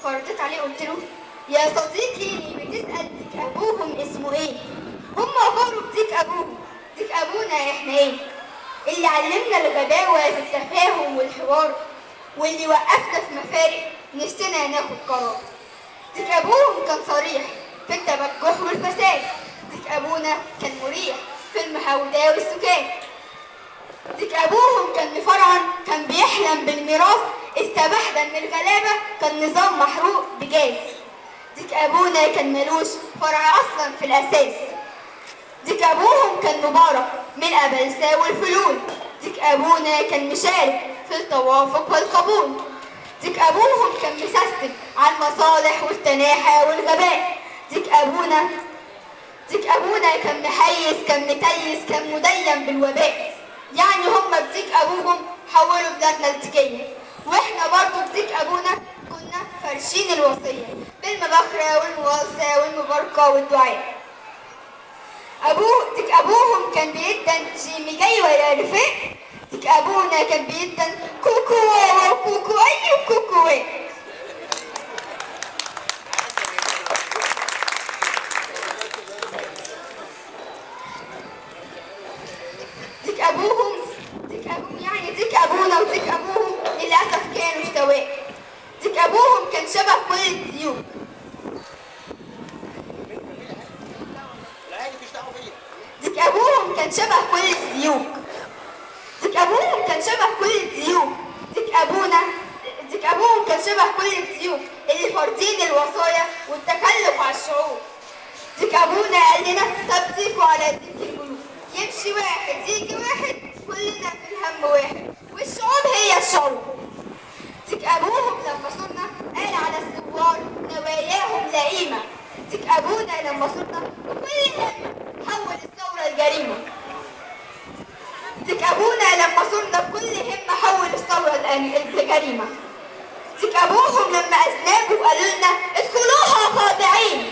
فرديت عليه قلت له: يا صديقي، بتسأل ديك أبوهم اسمه إيه؟ هم غاروا بديك أبوهم، ديك أبونا إحنا إيه؟ اللي علمنا الغباوة في التفاهم والحوار، واللي وقفنا في مفارق نفسنا ناخد قرار. ديك أبوهم كان صريح في التبجح والفساد، ديك أبونا كان مريح في المحاولة والسكات. ديك أبوهم كان مفرعن، كان بيحلم بالميراث، استباح من الغلابة، كان نظام محروق بجاز. ديك أبونا كان ملوش فرع أصلا في الأساس. ديك أبوهم كان مبارك من الأبلسة والفلول، ديك أبونا كان مشارك في التوافق والقبول. ديك أبوهم كان مسستم على المصالح والتناحة والغباء. ديك أبونا كان محيز، كان متيس، كان مدين بالوباء. يعني هم بديك أبوهم حولوا بلادنا لتكية، وإحنا برضو بديك أبونا كنا فارشين الوصية بالمباخرة والمواساة والمباركة والدعاء. ديك أبوهم كان بيدن جيمي جاي ويا رفاق، ديك أبونا كان بيدن كوكو واوا وكوكو أي وكوكو واي. ديك أبونا وديك أبوهم للأسف كانوا سواء. ديك أبوهم كان شبه كل الديوك. ديك أبوهم كان شبه كل الديوك. ديك أبوهم كان شبه كل الديوك. ديك أبوهم كان شبه كل الديوك اللي فارضين الوصايا والتكلف على الشعوب. ديك أبونا قال لنا: طب ديكوا على ديك الملوك، يمشي واحد يجي واحد، كلنا في الهم واحد، والشعوب هي الشعوب. ديك أبوهم لما صرنا قال على الثوار نواياهم لئيمة. ديك أبونا لما صرنا بكل هم حول الثورة الجريمة. ديك أبونا لما صرنا بكل هم حول الثورة الجريمة. ديك أبوهم لما أذنبوا قالوا لنا: ادخلوها خاضعين.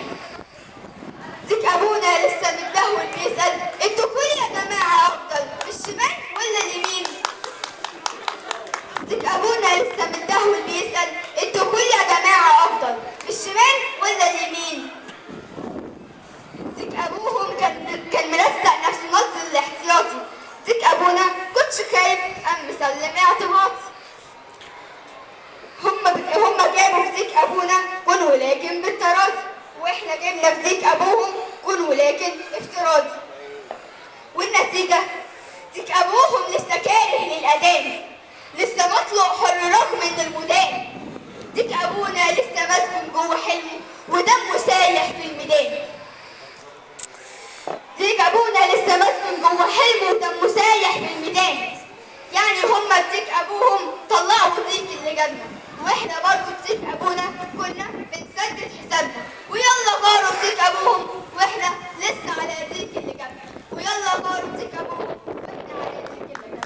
ديك أبونا لسه متدهول بيسأل: انتوا كل يا جماعة أفضل الشمال ولا اليمين؟ ديك أبونا لسه متدهول بيسأل: انتوا كل يا جماعة أفضل الشمال ولا اليمين؟ ديك أبوهم كان مرزق نفسه نص الاحتياطي. ديك أبونا كنتش خايف أم مسلم اعتماطي. هم جابوا في ديك أبونا كن ولكن بالتراضي، واحنا جبنا في ديك أبوهم كن ولكن افتراضي. والنتيجة ديك أبوهم لسه كاره للأذان، لسه مطلق حر رغم من المدان. ديك أبونا لسه مسجون جوه حلمه ودمه سايح في الميدان. ديك أبونا لسه مسجون جوه حلمه ودمه سايح في الميدان. يعني هما بديك أبوهم طلعوا ديك اللي جابنا، واحنا برضه بديك أبونا كنا بنسدد حسابنا. ويلا غاروا بديك أبوهم واحنا لسه على ديك اللي جابنا، ويلا غاروا بديك أبوهم واحنا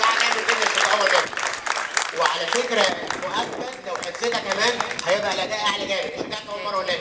على ديك اللي جابنا. وعلى فكرة مؤكد لو حسيتها كمان هيبقى الأداء أعلى جامد. شجعت أول مرة ولا إيه؟